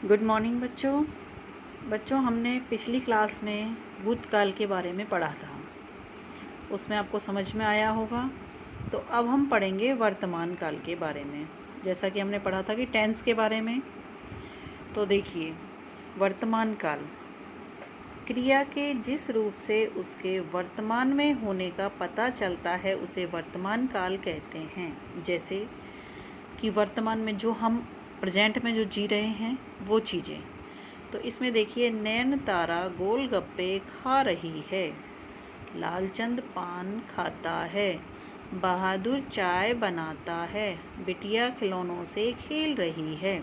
Good morning बच्चों हमने पिछली क्लास में भूतकाल के बारे में पढ़ा था। उसमें आपको समझ में आया होगा। तो अब हम पढ़ेंगे वर्तमान काल के बारे में। जैसा कि हमने पढ़ा था कि टेंस के बारे में। तो देखिए, वर्तमान काल क्रिया के जिस रूप से उसके वर्तमान में होने का पता चलता है उसे वर्तमान काल कहते हैं। जैसे कि वर्तमान में जो हम प्रेजेंट में जो जी रहे हैं वो चीज़ें। तो इसमें देखिए, नैन तारा गोलगप्पे खा रही है, लालचंद पान खाता है, बहादुर चाय बनाता है, बिटिया खिलौनों से खेल रही है।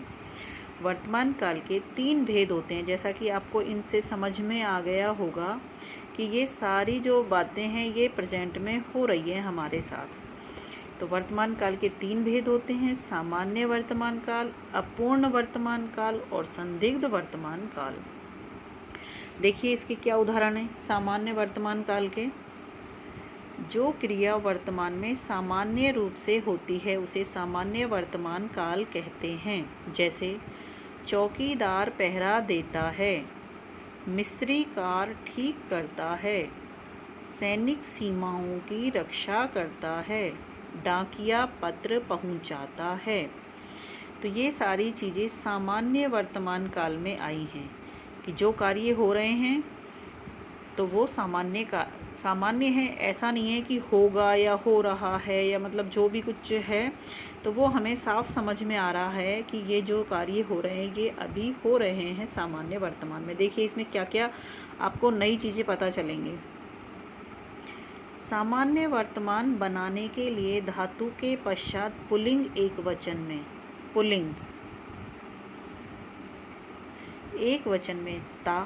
वर्तमान काल के 3 भेद होते हैं। जैसा कि आपको इनसे समझ में आ गया होगा कि ये सारी जो बातें हैं ये प्रेजेंट में हो रही है हमारे साथ। तो वर्तमान काल के 3 भेद होते हैं: सामान्य वर्तमान काल, अपूर्ण वर्तमान काल और संदिग्ध वर्तमान काल। देखिए इसके क्या उदाहरण है। सामान्य वर्तमान काल के, जो क्रिया वर्तमान में सामान्य रूप से होती है उसे सामान्य वर्तमान काल कहते हैं। जैसे चौकीदार पहरा देता है, मिस्त्री कार ठीक करता है, सैनिक सीमाओं की रक्षा करता है, डाकिया पत्र पहुंचाता है। तो ये सारी चीज़ें सामान्य वर्तमान काल में आई हैं कि जो कार्य हो रहे हैं तो वो सामान्य है। ऐसा नहीं है कि होगा या हो रहा है या मतलब जो भी कुछ है तो वो हमें साफ समझ में आ रहा है कि ये जो कार्य हो रहे हैं ये अभी हो रहे हैं सामान्य वर्तमान में। देखिए इसमें क्या क्या आपको नई चीज़ें पता चलेंगी। सामान्य वर्तमान बनाने के लिए धातु के पश्चात पुल्लिंग एकवचन में पुल्लिंग एकवचन में ता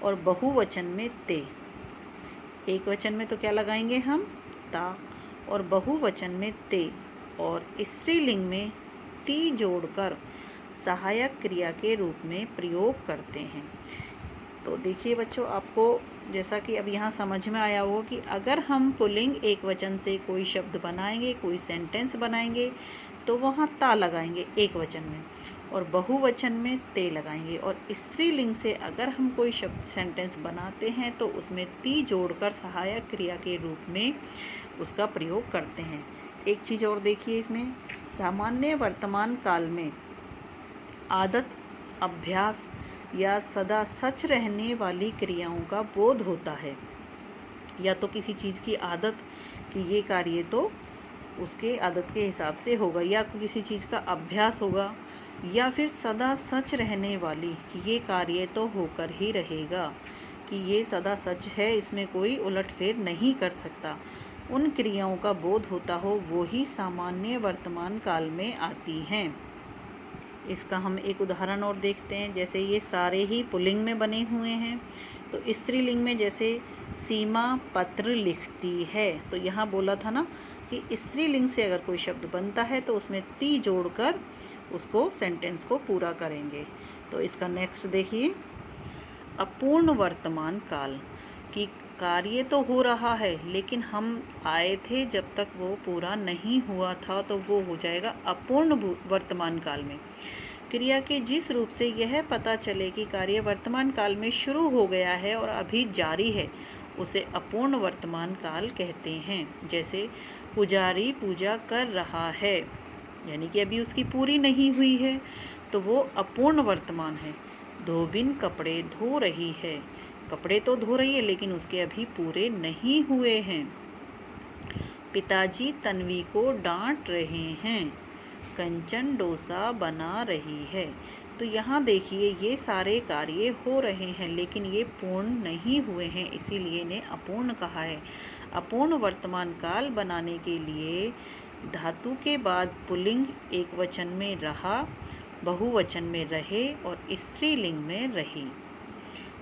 और बहुवचन में ते। एकवचन में तो क्या लगाएंगे हम, ता, और बहुवचन में ते, और स्त्रीलिंग में ती जोड़कर सहायक क्रिया के रूप में प्रयोग करते हैं। तो देखिए बच्चों, आपको जैसा कि अब यहाँ समझ में आया हो कि अगर हम पुल्लिंग एकवचन से कोई शब्द बनाएंगे, कोई सेंटेंस बनाएंगे तो वहाँ ता लगाएंगे एकवचन में, और बहुवचन में ते लगाएंगे, और स्त्रीलिंग से अगर हम कोई शब्द सेंटेंस बनाते हैं तो उसमें ती जोड़कर सहायक क्रिया के रूप में उसका प्रयोग करते हैं। एक चीज़ और देखिए इसमें, सामान्य वर्तमान काल में आदत, अभ्यास या सदा सच रहने वाली क्रियाओं का बोध होता है। या तो किसी चीज़ की आदत कि ये कार्य तो उसके आदत के हिसाब से होगा, या किसी चीज़ का अभ्यास होगा, या फिर सदा सच रहने वाली कि ये कार्य तो होकर ही रहेगा, कि ये सदा सच है, इसमें कोई उलटफेर नहीं कर सकता। उन क्रियाओं का बोध होता हो वो ही सामान्य वर्तमान काल में आती हैं। इसका हम एक उदाहरण और देखते हैं। जैसे ये सारे ही पुल्लिंग में बने हुए हैं। तो स्त्रीलिंग में जैसे सीमा पत्र लिखती है, तो यहाँ बोला था ना कि स्त्रीलिंग से अगर कोई शब्द बनता है तो उसमें ती जोड़कर उसको सेंटेंस को पूरा करेंगे। तो इसका नेक्स्ट देखिए, अपूर्ण वर्तमान काल की कार्य तो हो रहा है लेकिन हम आए थे जब तक वो पूरा नहीं हुआ था, तो वो हो जाएगा अपूर्ण वर्तमान काल में। क्रिया के जिस रूप से यह पता चले कि कार्य वर्तमान काल में शुरू हो गया है और अभी जारी है उसे अपूर्ण वर्तमान काल कहते हैं। जैसे पुजारी पूजा कर रहा है, यानी कि अभी उसकी पूरी नहीं हुई है तो वो अपूर्ण वर्तमान है। धोबिन कपड़े धो रही है, कपड़े तो धो रही है लेकिन उसके अभी पूरे नहीं हुए हैं। पिताजी तन्वी को डांट रहे हैं, कंचन डोसा बना रही है। तो यहाँ देखिए ये सारे कार्य हो रहे हैं लेकिन ये पूर्ण नहीं हुए हैं, इसीलिए इन्हें अपूर्ण कहा है। अपूर्ण वर्तमान काल बनाने के लिए धातु के बाद पुल्लिंग एकवचन में रहा, बहुवचन में रहे और स्त्रीलिंग में रही।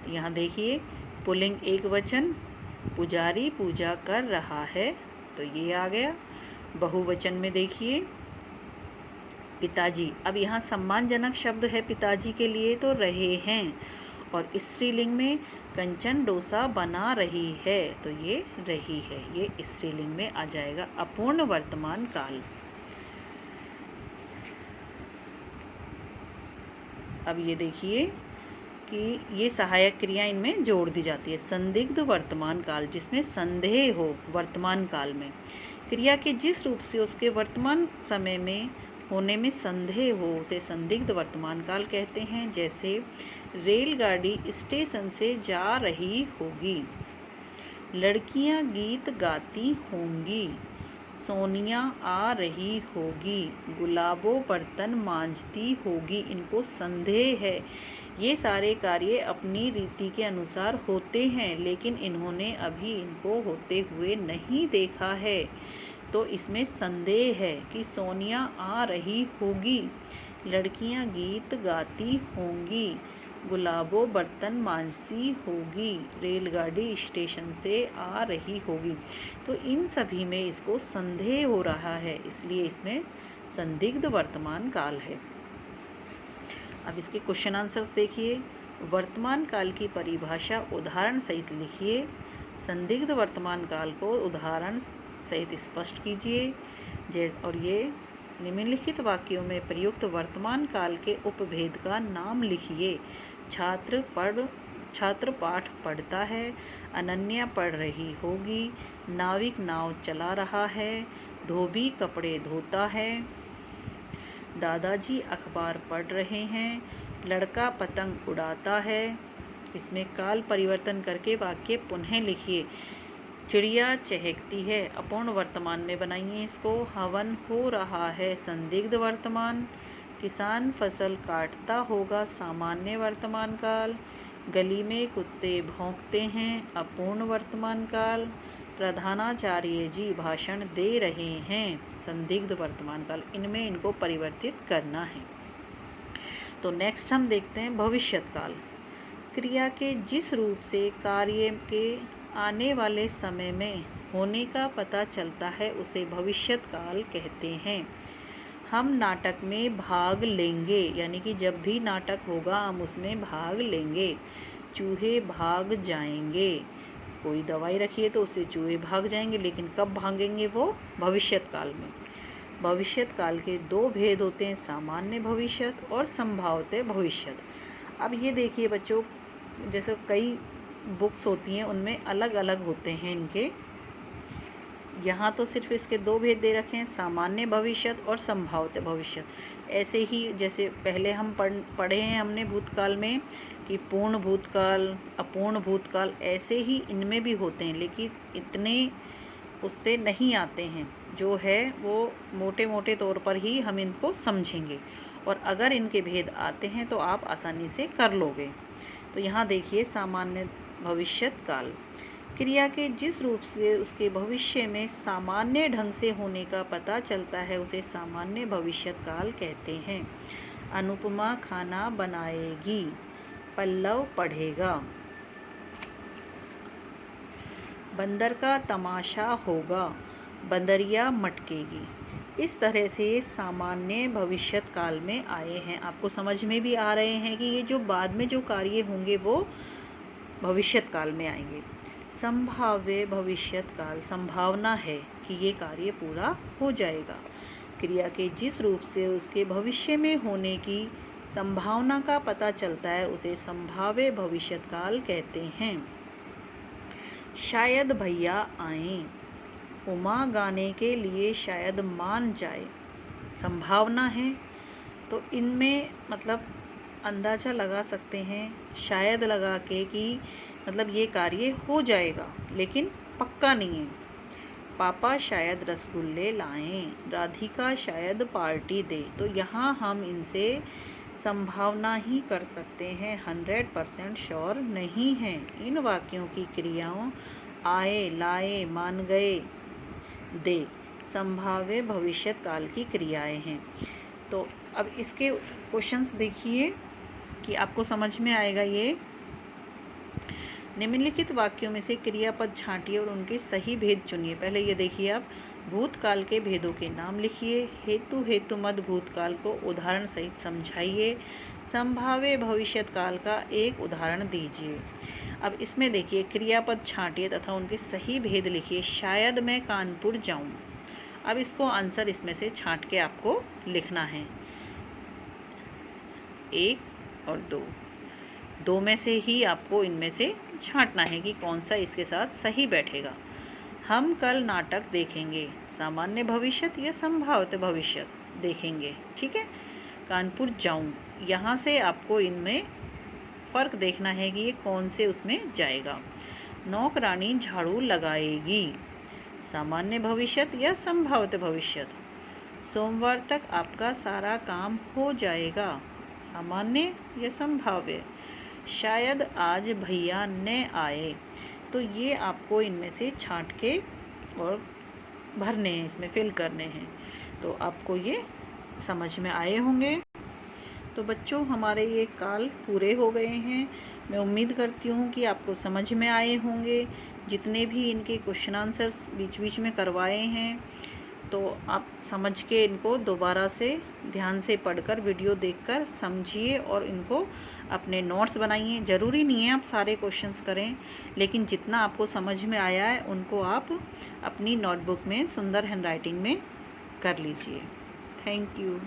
तो यहाँ देखिए, पुल्लिंग एकवचन पुजारी पूजा कर रहा है तो ये आ गया। बहुवचन में देखिए पिताजी, अब यहाँ सम्मानजनक शब्द है पिताजी के लिए तो रहे हैं, और स्त्रीलिंग में कंचन डोसा बना रही है तो ये रही है, ये स्त्रीलिंग में आ जाएगा अपूर्ण वर्तमान काल। अब ये देखिए कि ये सहायक क्रिया इनमें जोड़ दी जाती है। संदिग्ध वर्तमान काल, जिसमें संदेह हो वर्तमान काल में, क्रिया के जिस रूप से उसके वर्तमान समय में होने में संदेह हो उसे संदिग्ध वर्तमान काल कहते हैं। जैसे रेलगाड़ी स्टेशन से जा रही होगी, लड़कियां गीत गाती होंगी, सोनिया आ रही होगी, गुलाबो बर्तन मांजती होगी। इनको संदेह है। ये सारे कार्य अपनी रीति के अनुसार होते हैं, लेकिन इन्होंने अभी इनको होते हुए नहीं देखा है। तो इसमें संदेह है कि सोनिया आ रही होगी, लड़कियां गीत गाती होंगी, गुलाबो बर्तन मांजती होगी, रेलगाड़ी स्टेशन से आ रही होगी। तो इन सभी में इसको संदेह हो रहा है, इसलिए इसमें संदिग्ध वर्तमान काल है। अब इसके क्वेश्चन आंसर्स देखिए। वर्तमान काल की परिभाषा उदाहरण सहित लिखिए। संदिग्ध वर्तमान काल को उदाहरण सहित स्पष्ट कीजिए। और ये निम्नलिखित वाक्यों में प्रयुक्त वर्तमान काल के उपभेद का नाम लिखिए। छात्र पाठ पढ़ता है, अनन्या पढ़ रही होगी, नाविक नाव चला रहा है, धोबी कपड़े धोता है, दादाजी अखबार पढ़ रहे हैं, लड़का पतंग उड़ाता है। इसमें काल परिवर्तन करके वाक्य पुनः लिखिए। चिड़िया चहकती है, अपूर्ण वर्तमान में बनाइए इसको। हवन हो रहा है, संदिग्ध वर्तमान। किसान फसल काटता होगा, सामान्य वर्तमान काल। गली में कुत्ते भौंकते हैं, अपूर्ण वर्तमान काल। प्रधानाचार्य जी भाषण दे रहे हैं, संदिग्ध वर्तमान काल। इनमें इनको परिवर्तित करना है। तो नेक्स्ट हम देखते हैं भविष्यत काल। क्रिया के जिस रूप से कार्य के आने वाले समय में होने का पता चलता है उसे भविष्यत काल कहते हैं। हम नाटक में भाग लेंगे, यानी कि जब भी नाटक होगा हम उसमें भाग लेंगे। चूहे भाग जाएंगे, कोई दवाई रखिए तो उससे चूहे भाग जाएंगे, लेकिन कब भागेंगे वो? भविष्यत काल में। भविष्यत काल के दो भेद होते हैं, सामान्य भविष्यत और संभाव्य भविष्यत। अब ये देखिए बच्चों, जैसे कई बुक्स होती हैं उनमें अलग अलग होते हैं इनके। यहाँ तो सिर्फ इसके दो भेद दे रखे हैं, सामान्य भविष्यत और संभाव्य भविष्यत। ऐसे ही जैसे पहले हम पढ़े हैं हमने भूतकाल में कि पूर्ण भूतकाल, अपूर्ण भूतकाल, ऐसे ही इनमें भी होते हैं, लेकिन इतने उससे नहीं आते हैं। जो है वो मोटे मोटे तौर पर ही हम इनको समझेंगे, और अगर इनके भेद आते हैं तो आप आसानी से कर लोगे। तो यहाँ देखिए, सामान्य भविष्यत काल, क्रिया के जिस रूप से उसके भविष्य में सामान्य ढंग से होने का पता चलता है उसे सामान्य भविष्यत काल कहते हैं। अनुपमा खाना बनाएगी, पल्लव पढ़ेगा, बंदर का तमाशा होगा, बंदरिया मटकेगी। इस तरह से सामान्य भविष्यत काल में आए हैं। आपको समझ में भी आ रहे हैं कि ये जो बाद में जो कार्य होंगे वो भविष्यत काल में आएंगे। संभाव्य भविष्यत काल, संभावना है कि ये कार्य पूरा हो जाएगा। क्रिया के जिस रूप से उसके भविष्य में होने की संभावना का पता चलता है उसे संभाव्य भविष्यत काल कहते हैं। शायद भैया आएं, उमा गाने के लिए शायद मान जाए, संभावना है। तो इनमें मतलब अंदाज़ा लगा सकते हैं शायद लगा के कि मतलब ये कार्य हो जाएगा, लेकिन पक्का नहीं है। पापा शायद रसगुल्ले लाएं, राधिका शायद पार्टी दे। तो यहाँ हम इनसे संभावना ही कर सकते हैं, 100% श्योर नहीं है। इन वाक्यों की क्रियाओं आए, लाए, मान गए, दे संभाव्य भविष्यत काल की क्रियाएं हैं। तो अब इसके क्वेश्चंस देखिए कि आपको समझ में आएगा ये। निम्नलिखित वाक्यों में से क्रियापद छांटिए और उनके सही भेद चुनिए। पहले ये देखिए आप, भूतकाल के भेदों के नाम लिखिए। हेतु मद भूतकाल को उदाहरण सहित समझाइए। संभाव्य भविष्यत काल का एक उदाहरण दीजिए। अब इसमें देखिए, क्रियापद छांटिए तथा उनके सही भेद लिखिए। शायद मैं कानपुर जाऊं। अब इसको आंसर इसमें से छांट के आपको लिखना है। 1 और 2। 2 में से ही आपको इनमें से छांटना है कि कौन सा इसके साथ सही बैठेगा। हम कल नाटक देखेंगे, सामान्य भविष्य या संभावित भविष्य देखेंगे, ठीक है। कानपुर जाऊं, यहाँ से आपको इनमें फ़र्क देखना है कि ये कौन से उसमें जाएगा। नौकरानी झाड़ू लगाएगी, सामान्य भविष्य या संभावित भविष्य। सोमवार तक आपका सारा काम हो जाएगा, सामान्य या संभाव्य। शायद आज भैया न आए। तो ये आपको इनमें से छांट के और भरने हैं, इसमें फिल करने हैं। तो आपको ये समझ में आए होंगे। तो बच्चों, हमारे ये काल पूरे हो गए हैं। मैं उम्मीद करती हूँ कि आपको समझ में आए होंगे। जितने भी इनके क्वेश्चन आंसर्स बीच बीच में करवाए हैं, तो आप समझ के इनको दोबारा से ध्यान से पढ़कर, वीडियो देखकर समझिए और इनको अपने नोट्स बनाइए। ज़रूरी नहीं है आप सारे क्वेश्चंस करें, लेकिन जितना आपको समझ में आया है उनको आप अपनी नोटबुक में सुंदर हैंडराइटिंग में कर लीजिए। Thank you.